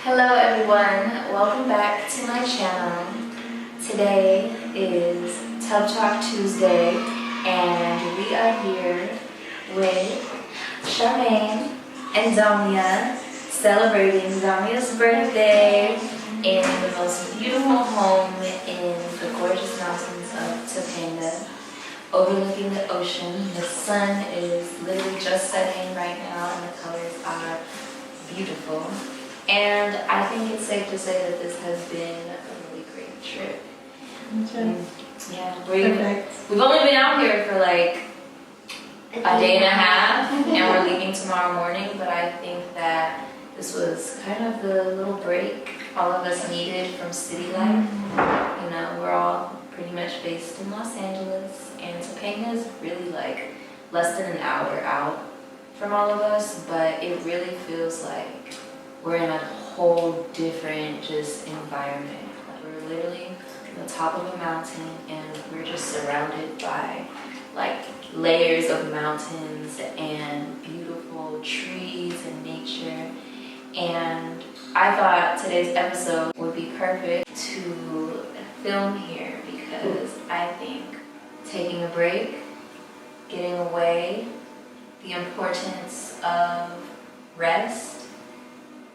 Hello everyone, welcome back to my channel. Today is Tub Talk Tuesday and we are here with Charmaine and Domia celebrating Domia's birthday in the most beautiful home in the gorgeous mountains of Topanga, overlooking the ocean. The sun is literally just setting right now and the colors are beautiful. And I think it's safe to say that this has been a really great trip. Yeah, we've only been out here for like a day and a half, and we're leaving tomorrow morning, but I think that this was kind of the little break all of us needed from city life. You know, we're all pretty much based in Los Angeles, and Topanga is really like less than an hour out from all of us, but it really feels like we're in a whole different just environment. Like we're literally on the top of a mountain and we're just surrounded by like layers of mountains and beautiful trees and nature. And I thought today's episode would be perfect to film here because I think taking a break, getting away, the importance of rest,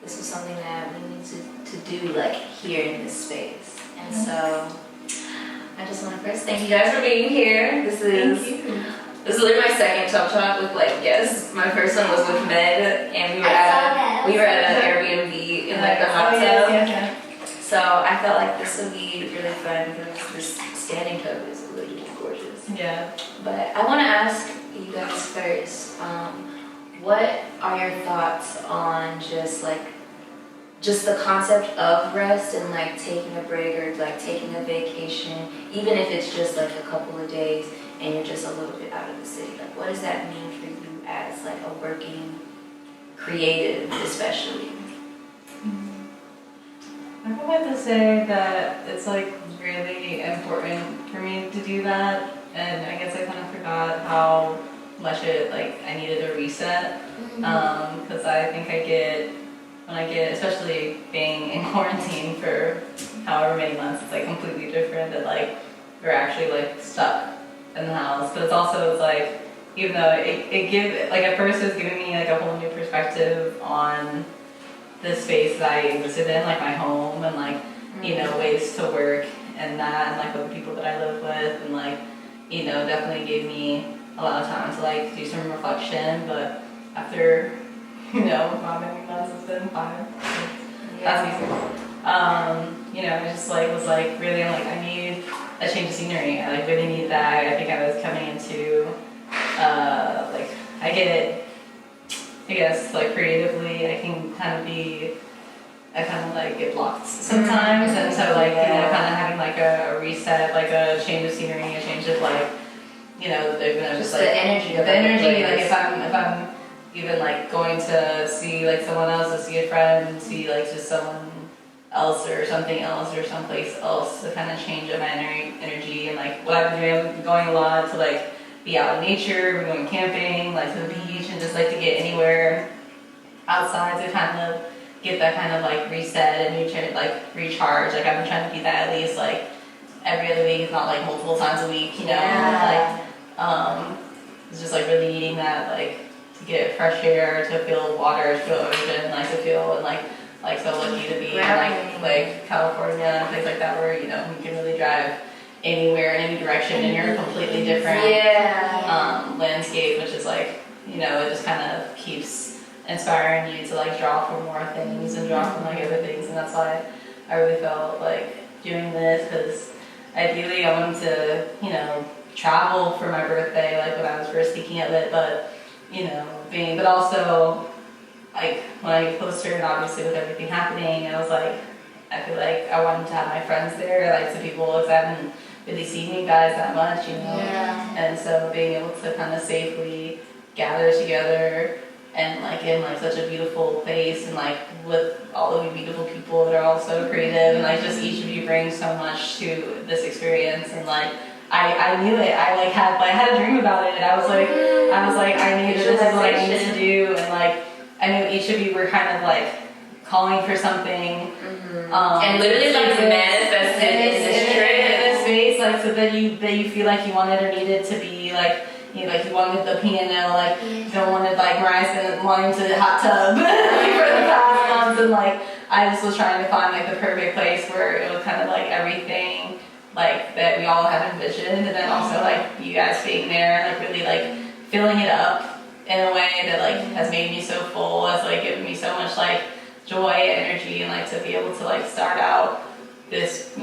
this was something that we need to do like here in this space. And so I just want to first thank you guys for being here. This is literally my second Tub Talk with like guests. My first one was with Med, and we were at an Airbnb in like the hot tub. So I felt like this would be really fun because this standing tub is really gorgeous. Yeah. But I want to ask you guys first, what are your thoughts on just the concept of rest and like taking a break or like taking a vacation, even if it's just like a couple of days and you're just a little bit out of the city? Like, what does that mean for you as like a working creative, especially? I would like to say that it's like really important for me to do that, and I guess I kind of forgot how much I needed a reset, because I think when I get, especially being in quarantine for however many months, it's like completely different that like we're actually like stuck in the house. But it's like, even though it gives, like at first it was giving me like a whole new perspective on the space that I existed in, like my home, and like, you know, ways to work and that, and like with the people that I live with, and like, you know, definitely gave me a lot of time to like do some reflection. But after, you know, how many months it's been? 5. That's easy. You know, I just like was like really like I need a change of scenery. I like really need that. I think I was coming into like I get it. I guess like creatively, I can kind of like get blocked sometimes, and so like you know, kind of having like a reset, like a change of scenery, a change of like, you know, just like the energy. Like if I'm even like going to see like someone else, to see a friend, see like just someone else or something else or someplace else, to kind of change up my energy. And like what I've been doing, I've been going a lot to like be out in nature, we're going camping, like to the beach, and just like to get anywhere outside to kind of get that kind of like reset and recharge. Like I've been trying to do that at least like every other week, if not like multiple times a week, you know. Like it's just like really needing that, like to get fresh air, to feel water, to feel ocean, like to feel, and like so lucky to be in like California and places like that where, you know, you can really drive anywhere in any direction and you're a completely different landscape, which is like, you know, it just kind of keeps inspiring you to like draw for more things and draw from like other things. And that's why I really felt like doing this, because ideally I wanted to, you know, travel for my birthday, like when I was first thinking of it, but you know, but also like when I get closer, and obviously with everything happening, I was like, I feel like I wanted to have my friends there, like some people, because I haven't really seen you guys that much, you know. And so being able to kind of safely gather together and like in like such a beautiful place, and like with all of you beautiful people that are all so creative, and like just each of you bring so much to this experience. And like I knew it. I had a dream about it, and I was like I knew this is what I needed to do, and like I knew each of you were kind of like calling for something. And literally like manifested in this trip. In this space, like so that you feel like you wanted or needed to be like. You wanted the piano, like you don't wanted like Mariah's been wanting to hot tub for the past months, and like I just was trying to find like the perfect place where it was kind of like everything like that we all had envisioned, and then also like you guys being there and like really like filling it up in a way that like has made me so full, has like given me so much like joy and energy, and like to be able to like start out this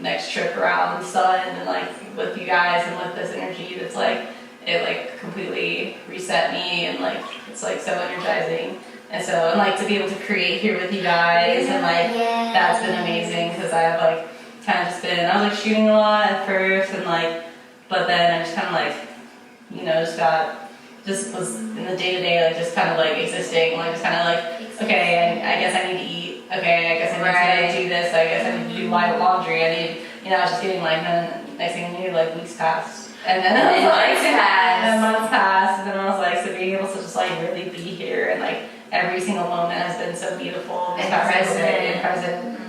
next trip around the sun and like with you guys and with this energy that's like. It like completely reset me, and like it's like so energizing, and like to be able to create here with you guys, and like that's been amazing because I have like kind of just been I was like shooting a lot at first, and like but then I just kind of like just was in the day to day like just kind of like existing, like just kind of like okay I guess I need to eat, okay I guess I need to do this, I guess I need to do my laundry, I need I was just getting like then next thing you knew like weeks passed. And then months passed, and then I was like, so being able to just like really be here, and like every single moment has been so beautiful and present.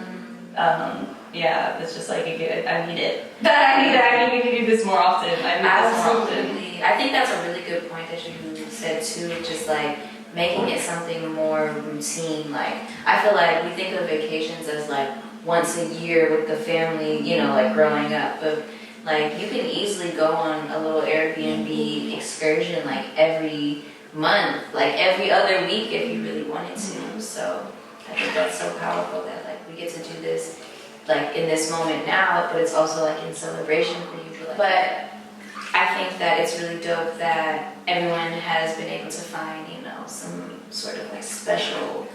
Yeah, it's just like I need it. I need to do this more often. Absolutely. I think that's a really good point that you said too, just like making it something more routine. Like I feel like we think of vacations as like once a year with the family, like growing up, but like you can easily go on a little Airbnb excursion like every month, like every other week if you really wanted to. So I think that's so powerful that like we get to do this like in this moment now, but it's also like in celebration for you. But I think that it's really dope that everyone has been able to find, some sort of like special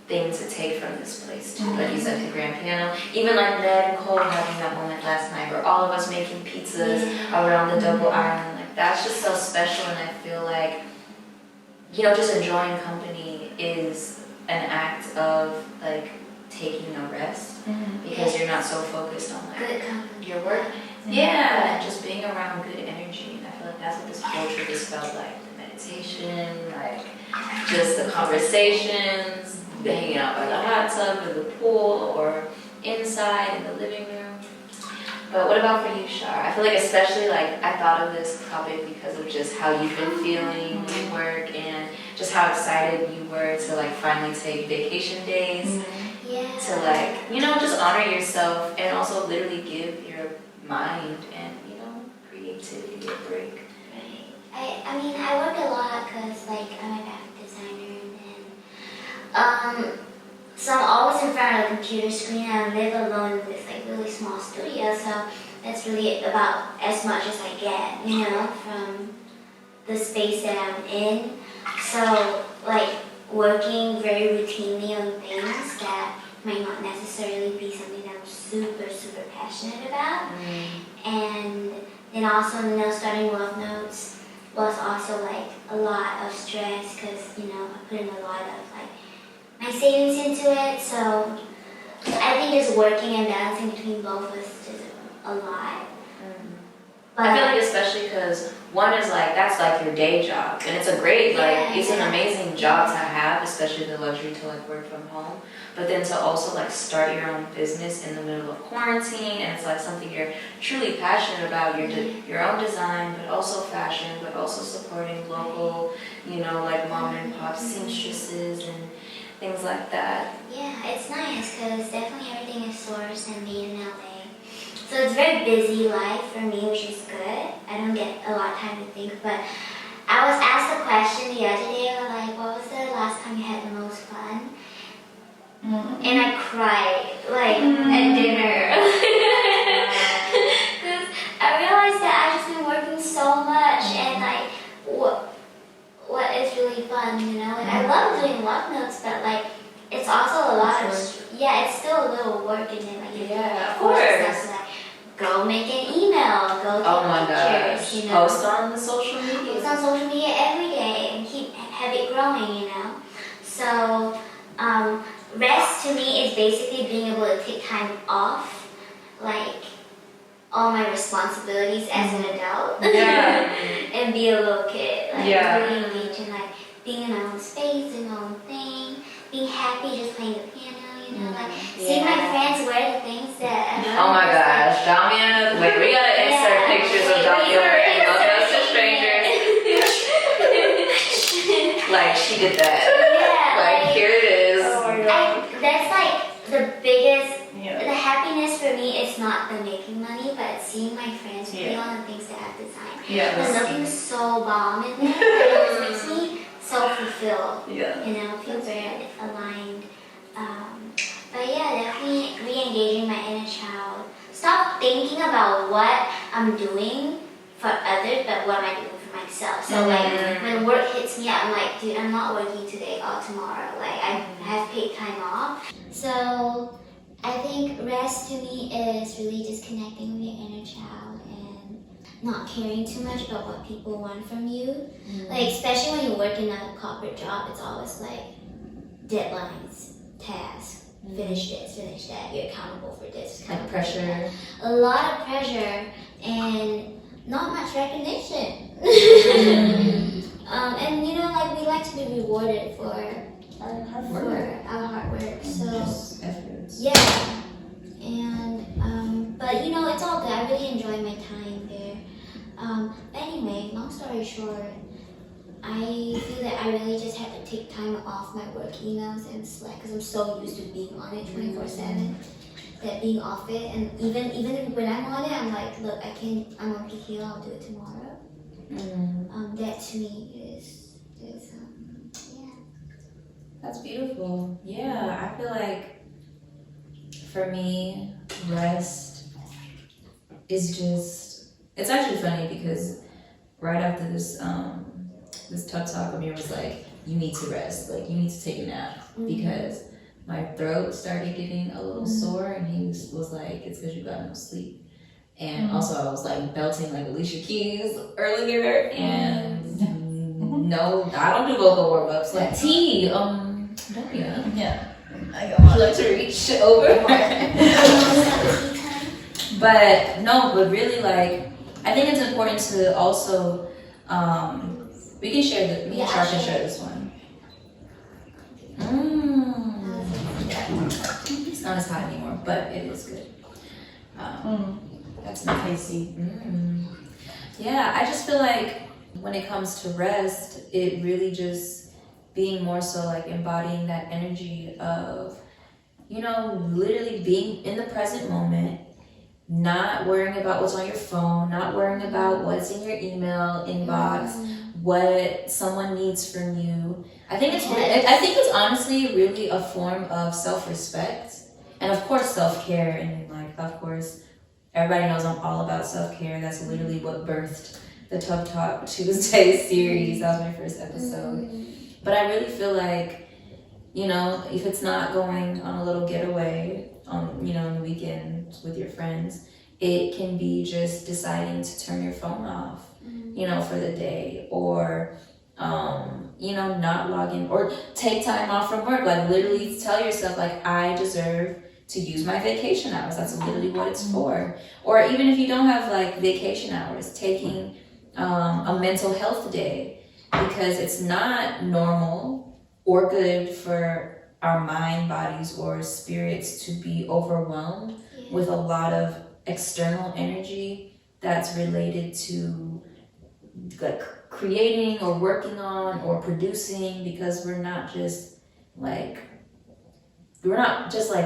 thing to take from this place too. Like you said, the grand piano. Even like Ned and Cole having that moment last night where all of us making pizzas around the double island. Like that's just so special, and I feel like, just enjoying company is an act of like taking a rest because you're not so focused on like your work. Yeah, and just being around good energy. And I feel like that's what this whole trip has felt like. The meditation, like just the conversations, hanging out by the hot tub or the pool or inside in the living room. But what about for you, Char? I feel like especially like I thought of this topic because of just how you've been feeling with work and just how excited you were to like finally take vacation days. To like, just honor yourself and also literally give your mind and, creativity a break. Right. I mean, I work a lot because like I'm a graphic designer, and so I'm always in front of a computer screen, and I live alone in this like really small studio, so that's really about as much as I get, from the space that I'm in. So like working very routinely on things that might not necessarily be something that I'm super, super passionate about. And then also, starting Love Notes was also like a lot of stress because, I put in a lot of like my savings into it. So I think just working and balancing between both was just a lot. But I feel like especially because one is like, that's like your day job. And it's a great, it's an amazing job to have, especially the luxury to like work from home. But then to also like start your own business in the middle of quarantine, and it's like something you're truly passionate about, your own design, but also fashion, but also supporting local, like mom and pop seamstresses and things like that. Yeah, it's nice because definitely everything is sourced and made in LA. So it's a very busy life for me, which is good. I don't get a lot of time to think, but I was asked a question the other day, like, what was the last time you had the most fun? And I cried, like, at dinner. Because I realized that I've just been working so much, and like, what is really fun, Like, I love doing Love Notes, but like, it's also a lot of, it's still a little work in it. Like, of course. Like, go make an email, go take pictures, Post on the social media. Post on social media every day and have it growing, So, rest to me is basically being able to take time off, like all my responsibilities as an adult, and be a little kid, like really engage in like being in my own space and my own thing, being happy just playing the piano, you know, like seeing my friends wear the things that. Oh my gosh, Domia! Wait, we gotta insert pictures of Domia wearing us to strangers. Like she did that. Yeah. Like here it is. That's like the biggest. The happiness for me is not the making money, but it's seeing my friends put on the things that I've designed. And looking so bomb in there, it makes me so fulfilled. Yeah. You know, feel very aligned. But yeah, definitely re-engaging my inner child. Stop thinking about what I'm doing for others, but what am I doing for myself. So like when work hits me, I'm like, dude, I'm not working today or tomorrow. Like I have paid time off. So I think rest to me is really just connecting with your inner child and not caring too much about what people want from you. Like especially when you work in a corporate job, it's always like deadlines, tasks, finish this, finish that, you're accountable for this. Like pressure. A lot of pressure and not much recognition. And you know, like we like to be rewarded for our hard work. So efforts. yeah. And but you know, it's all good. I really enjoy my time there. But anyway, long story short, I feel that I really just had to take time off my work emails and Slack because I'm so used to being on it 24/7. That being off it, and even when I'm on it, I'm like, look, I'm on PTO, I'll do it tomorrow. That to me is yeah. That's beautiful. Yeah, I feel like for me, rest is just, it's actually funny because right after this this TED Talk, Amir was like, you need to rest, like you need to take a nap because my throat started getting a little sore, and he was like, it's because you got no sleep. And also I was like belting like Alicia Keys earlier, and no, I don't do vocal warm-ups. Like T, Domia. Yeah. I go Would on. you like to reach over? But really, like, I think it's important to also, we can share me and Char can share this one. It's not as hot anymore, but it is good. That's tasty. Yeah, I just feel like when it comes to rest, it really just being more so like embodying that energy of, you know, literally being in the present moment, not worrying about what's on your phone, not worrying about what's in your email inbox, what someone needs from you. I think it's honestly really a form of self-respect, and of course self-care, and like of course everybody knows I'm all about self-care. That's literally what birthed the Tough Talk Tuesday series. That was my first episode. But I really feel like, you know, if it's not going on a little getaway on, you know, on the weekend with your friends, it can be just deciding to turn your phone off, you know, for the day, or, you know, not log in, or take time off from work. Like literally tell yourself, like, I deserve to use my vacation hours. That's literally what it's for. Or even if you don't have like vacation hours, taking a mental health day, because it's not normal or good for our mind, bodies, or spirits to be overwhelmed with a lot of external energy that's related to like creating or working on or producing, because we're not just like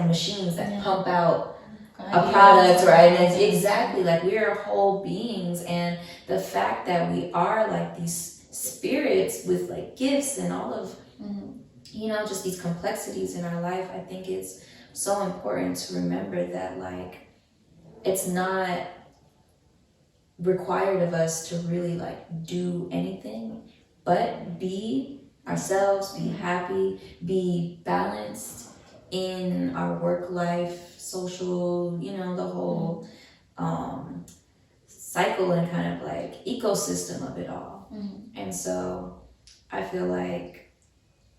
machines that pump out a product, right? And exactly, like we are whole beings, and the fact that we are like these spirits with like gifts and all of you know, just these complexities in our life, I think it's so important to remember that like it's not required of us to really like do anything but be ourselves, be happy, be balanced in our work life, social, you know, the whole cycle and kind of like ecosystem of it all. And so I feel like,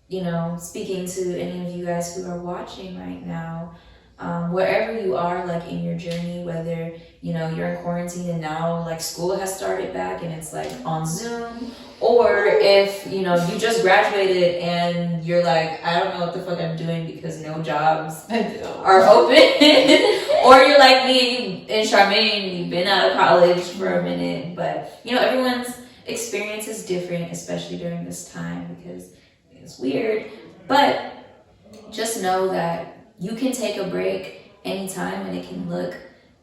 you know, speaking to any of you guys who are watching right now, wherever you are, like in your journey, whether, you know, you're in quarantine and now like school has started back and it's like on Zoom, or if, you know, you just graduated and you're like, I don't know what the fuck I'm doing because no jobs are open, or you're like me and Charmaine, you've been out of college for a minute, but, you know, everyone's experience is different, especially during this time because it's weird, but just know that you can take a break anytime and it can look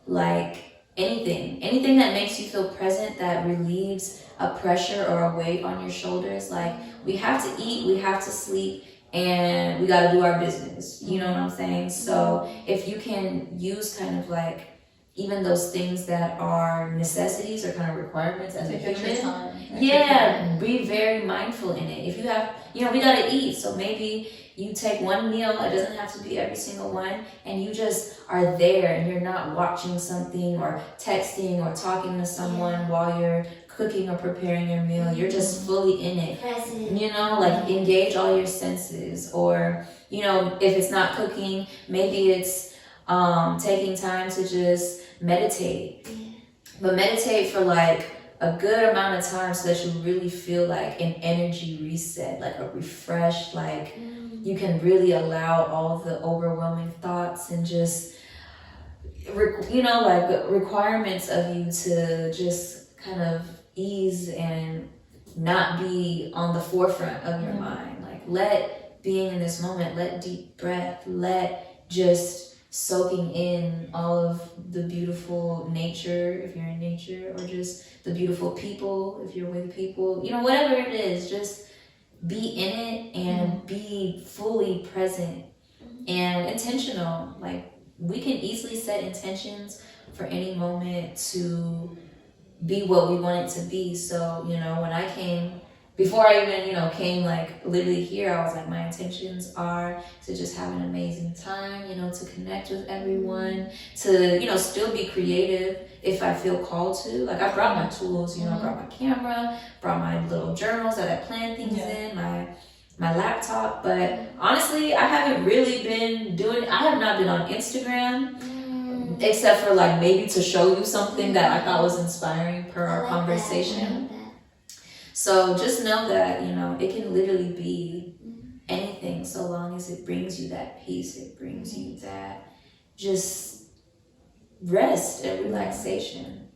like anything that makes you feel present, that relieves a pressure or a weight on your shoulders. Like, we have to eat, we have to sleep, and we got to do our business, you know what I'm saying? So if you can use kind of like even those things that are necessities or kind of requirements as a human, be very mindful in it. If you have, you know, we gotta eat, so maybe you take one meal, it doesn't have to be every single one, and you just are there and you're not watching something or texting or talking to someone while you're cooking or preparing your meal. You're just fully in it. Present. You know, like engage all your senses. Or, you know, if it's not cooking, maybe it's taking time to just meditate. But meditate for like a good amount of time so that you really feel like an energy reset, like a refresh, like you can really allow all the overwhelming thoughts and just, you know, like requirements of you to just kind of ease and not be on the forefront of your mind. Like, let being in this moment, let deep breath, let just soaking in all of the beautiful nature, if you're in nature, or just the beautiful people, if you're with people, you know, whatever it is, just be in it and be fully present and intentional. Like, we can easily set intentions for any moment to be what we want it to be. So, you know, when I came, before I even, you know, came like literally here, I was like, my intentions are to just have an amazing time, you know, to connect with everyone, to, you know, still be creative if I feel called to. Like, I brought my tools, you know, I brought my camera, brought my little journals that I plan things in, my laptop. But honestly, I haven't really been doing, I have not been on Instagram, except for like maybe to show you something that I thought was inspiring per our conversation. So just know that, you know, it can literally be anything so long as it brings you that peace, it brings you that just rest and relaxation.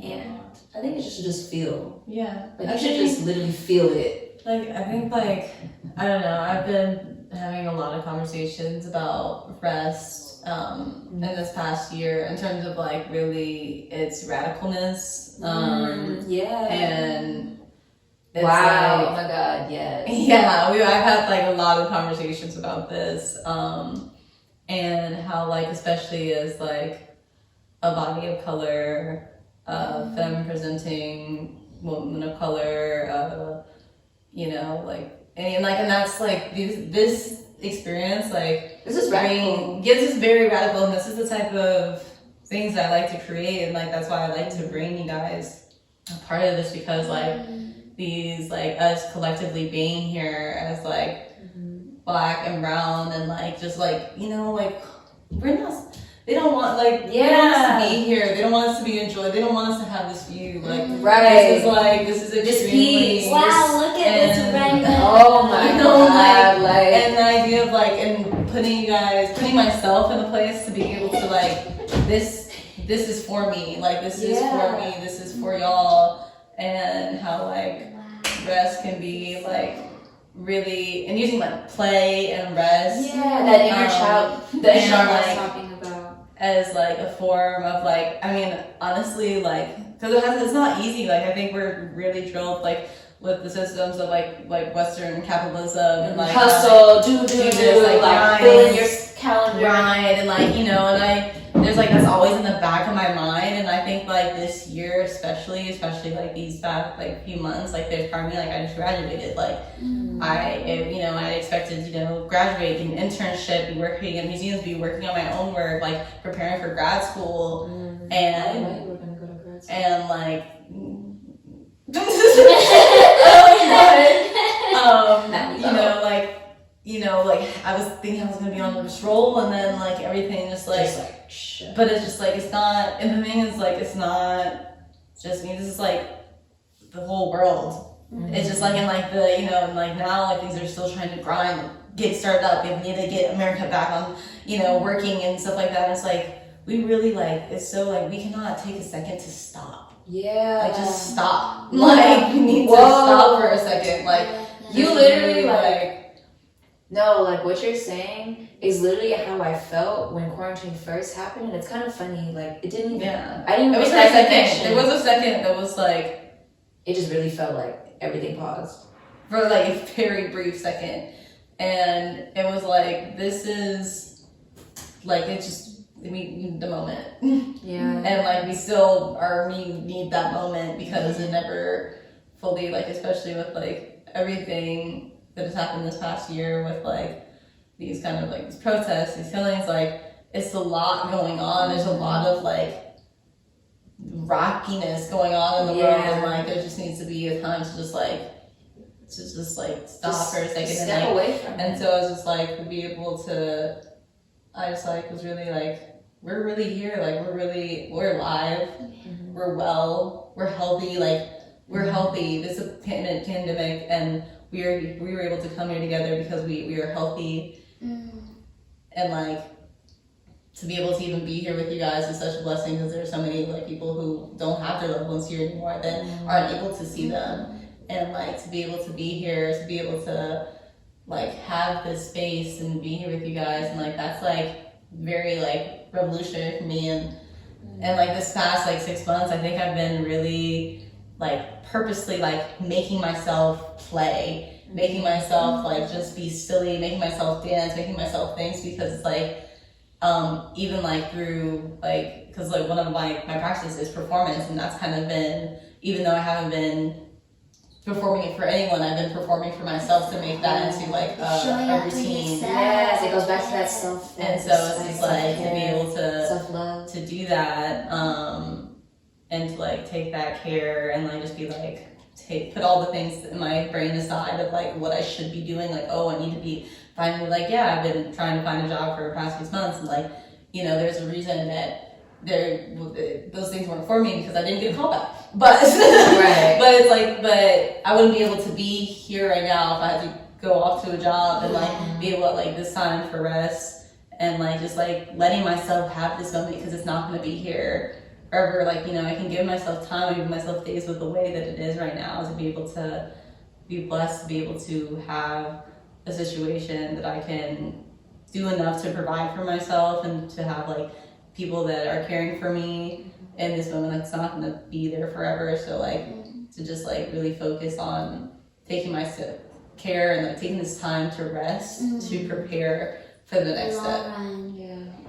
And I think it should just feel. Yeah. Like, you should just literally feel it. Like, I think, like, I don't know, I've been having a lot of conversations about rest in this past year in terms of, like, really its radicalness. And it's wow, like, oh my god, yes. Yeah, I've had like a lot of conversations about this, and how, like, especially as like a body of color, femme presenting woman of color, you know, like, and that's like this experience, like, this is radical. Yeah, this is very radical, and this is the type of things that I like to create, and like that's why I like to bring you guys a part of this, because like these, like, us collectively being here as like Black and brown and like just like, you know, like, we're not, they don't want, like, they don't want us to be here, they don't want us to be enjoyed, they don't want us to have this view, like, this is extremely, wow, look at this rainbow. Oh my god, like, and the idea of like, and putting myself in a place to be able to like, this is for me, like, this is for me, this is for y'all. And how like rest can be like really, and using like play and rest, that inner child that Char was talking about, as like a form of like, I mean, honestly, like, because it's not easy. Like, I think we're really drilled like with the systems of like Western capitalism and like hustle, do like fill in your calendar, right, and like, you know, and there's like, that's always in the back of my mind. And I think like this year especially like these past like few months, like there's part of me, like, I just graduated, like I expected, you know, graduate, do an internship, be working in museums, be working on my own work, like preparing for grad school, and we're gonna go to grad school. And like you know, like you know, like I was thinking I was gonna be on this roll, and then like everything just like shit. but it's just like it's not. And the thing is like it's not just me. This is like the whole world. It's just like in like the, you know, like now like things are still trying to grind, get started up. We need to get America back on, you know, working and stuff like that. And it's like we really like it's so like we cannot take a second to stop. Yeah. Like just stop. Like we need to stop for a second. Like You literally like no, like what you're saying is literally how I felt when quarantine first happened, and it's kind of funny. Like it didn't even. Yeah. I didn't. It was make for a that second. connection. There was a second that was like. It just really felt like everything paused For like a very brief second, and it was like this is like it's just we need the moment. Yeah. And like we still need that moment because it never fully like, especially with like everything that has happened this past year with like these kind of like these protests, these killings, like it's a lot going on. There's a lot of like rockiness going on in the world, and like there just needs to be a time to just like stop for a second step and like away from and so I was just like to be able to I just like was really like we're really here, like we're alive, we're well, we're healthy, like we're healthy. This is a pandemic and we were able to come here together because we are healthy, and like to be able to even be here with you guys is such a blessing because there are so many like people who don't have their loved ones here anymore that aren't able to see them, and like to be able to be here, to be able to like have this space and be here with you guys, and like that's like very like revolutionary for me, and like this past like 6 months I think I've been really like purposely like making myself play, making myself like just be silly, making myself dance, making myself things, because it's like even like through like, because like one of my practices is performance, and that's kind of been, even though I haven't been performing it for anyone, I've been performing for myself to make that into like a routine. Yes, it goes back to that self. And so it's just like to be able to self-love, to do that, and to like take that care and like just be like put all the things in my brain aside of like what I should be doing, like I need to be finally like I've been trying to find a job for the past 6 months, and like there's a reason that those things weren't for me because I didn't get a call back, but right. but it's like I wouldn't be able to be here right now if I had to go off to a job and like be able to like this time for rest and like just like letting myself have this moment, because it's not going to be here forever. Like I can give myself time, I give myself days with the way that it is right now, to be able to be blessed, to be able to have a situation that I can do enough to provide for myself and to have like people that are caring for me in this moment. Like it's not going to be there forever, so like to just like really focus on taking my care and like taking this time to rest, to prepare for the next step.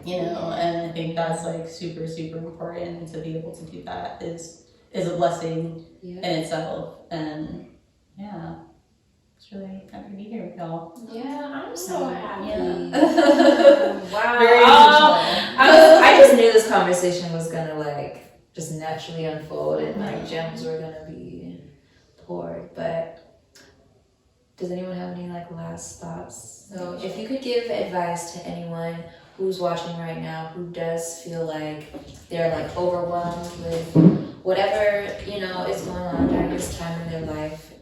And I think that's like super, super important, and to be able to do that is a blessing in itself. And it's really happy to be here with y'all. Yeah, I'm so happy. Wow. Very emotional. I just knew this conversation was gonna like just naturally unfold, and like gems were gonna be poured. But does anyone have any like last thoughts? So if you could give advice to anyone who's watching right now who does feel like they're like overwhelmed with whatever is going on during this time in their life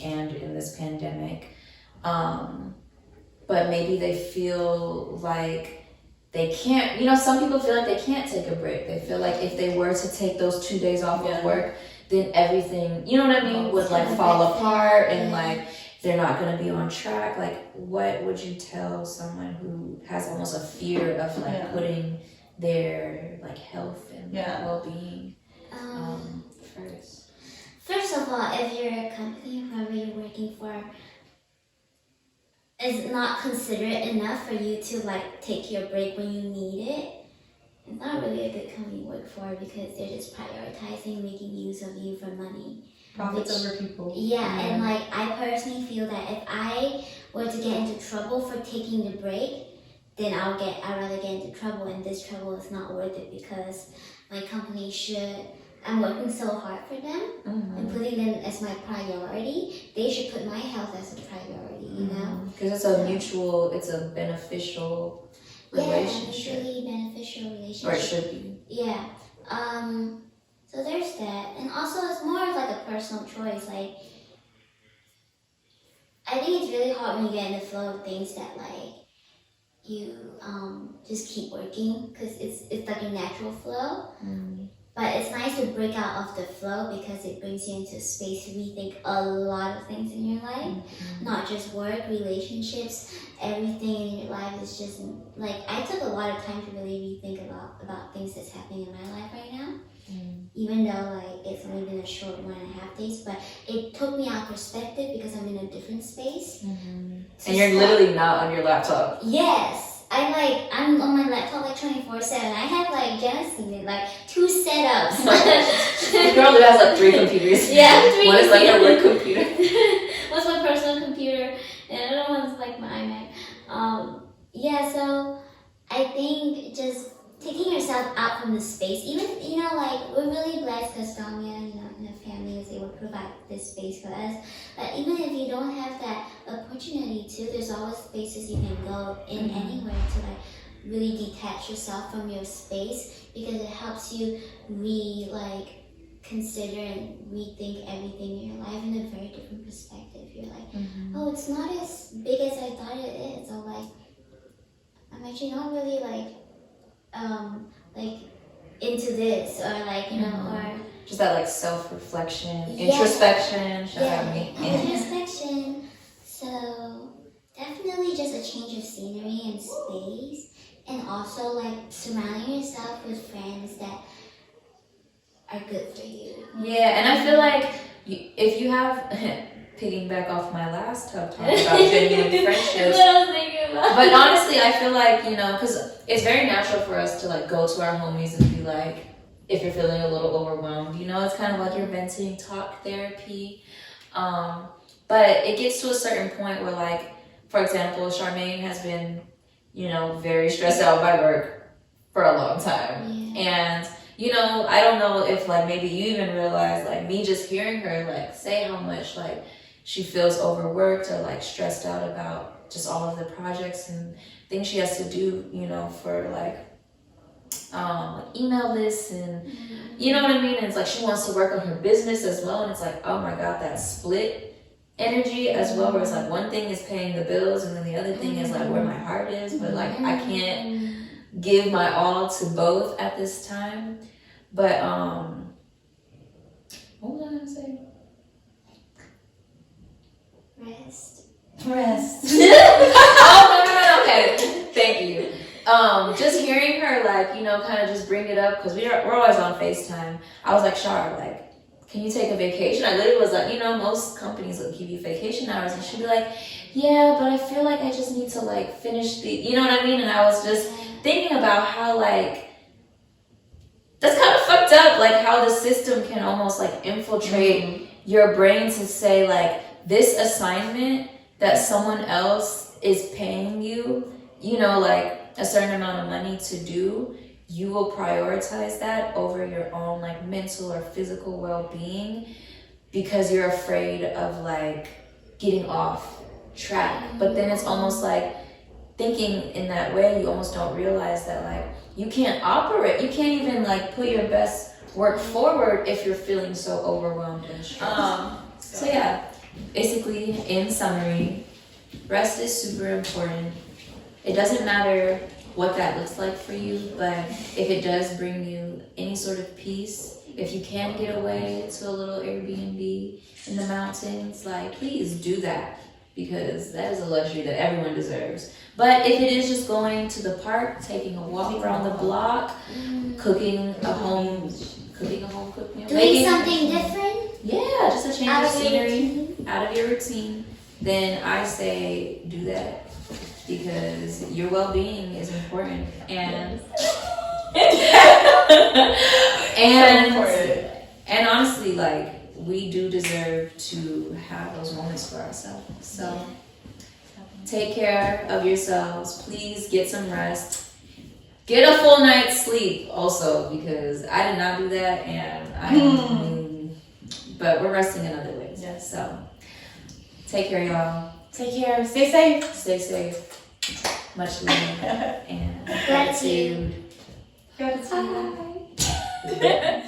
and in this pandemic, but maybe they feel like they can't, some people feel like they can't take a break. They feel like if they were to take those 2 days off of work, then everything, would like fall apart, and like they're not going to be on track. Like, what would you tell someone who has almost a fear of like putting their like health and well-being first? First of all, if your company, whoever you're working for, is not considerate enough for you to like take your break when you need it, it's not really a good company to work for, because they're just prioritizing making use of you for money. Profits over people. And like I personally feel that if I were to get into trouble for taking the break, then I'd rather get into trouble, and this trouble is not worth it, because my company should I'm working so hard for them and putting them as my priority, they should put my health as a priority, you know? Because it's a mutual, it's a beneficial relationship. Yeah, mutually beneficial relationship. Or it should be. Yeah. So there's that. And also it's more of like a personal choice. Like, I think it's really hard when you get in the flow of things that like you just keep working because it's like a natural flow. But it's nice to break out of the flow because it brings you into a space to rethink a lot of things in your life. Not just work, relationships, everything in your life is just like, I took a lot of time to really rethink about things that's happening in my life right now. Even though like it's only been a short 1.5 days, but it took me out of perspective because I'm in a different space. And you're literally not on your laptop. Yes. I'm on my laptop like 24/7. I have like Jenna's seen it, like 2 setups. The girl that has like 3 computers. Yeah, 3 One is like her work computer. One's my personal computer, and the other one's like my iMac. Yeah, so I think just taking yourself out from the space, even, you know, like we're really blessed because domia, you know, in a family is able to provide this space for us. But even if you don't have that opportunity to, there's always spaces you can go in anywhere to like really detach yourself from your space because it helps you consider and rethink everything in your life in a very different perspective. You're like, oh, it's not as big as I thought it is, or like, I'm actually not really like into this, or like, you know, or just that like self-reflection, introspection. Introspection. So definitely just a change of scenery and space, and also like surrounding yourself with friends that are good for you. Yeah, and I feel like if you have piggyback off my last talk about genuine friendships. But honestly, I feel like, you know, because it's very natural for us to like go to our homies and be like, if you're feeling a little overwhelmed, you know, it's kind of like your venting talk therapy. But it gets to a certain point where, like, for example, Charmaine has been, you know, very stressed out by work for a long time. And, you know, I don't know if like maybe you even realize, like, me just hearing her like say how much like she feels overworked or like stressed out about just all of the projects and things she has to do, you know, for like email lists and you know what I mean? And it's like she wants to work on her business as well, and it's like, oh my god, that split energy as well, where it's like one thing is paying the bills and then the other thing is like where my heart is, but like I can't give my all to both at this time. But what was I gonna say? Rest. Oh, no, okay. Thank you. Just hearing her, like, you know, kind of just bring it up, because we're always on FaceTime. I was like, Char, like, can you take a vacation? I literally was like, you know, most companies will give you vacation hours, and she'd be like, yeah, but I feel like I just need to, like, finish the, you know what I mean? And I was just thinking about how, like, that's kind of fucked up, like, how the system can almost, like, infiltrate your brain to say, like, this assignment that someone else is paying you, you know, like, a certain amount of money to do, you will prioritize that over your own like mental or physical well-being because you're afraid of like getting off track. But then it's almost like thinking in that way, you almost don't realize that like you can't even like put your best work forward if you're feeling so overwhelmed and stressed. So yeah, basically in summary, rest is super important. It doesn't matter what that looks like for you, but if it does bring you any sort of peace, if you can get away to a little Airbnb in the mountains, like, please do that, because that is a luxury that everyone deserves. But if it is just going to the park, taking a walk around the block, cooking a home cooked meal, doing something different, yeah, just a change of scenery, out of your routine, then I say do that. Because your well-being is important, and and honestly, like, we do deserve to have those moments for ourselves. So take care of yourselves. Please get some rest. get a full night's sleep also, because I did not do that, and but we're resting in other ways. Yes. So take care, y'all. Take care. Stay safe. Stay safe. Much love and Gratitude. Gratitude. Bye.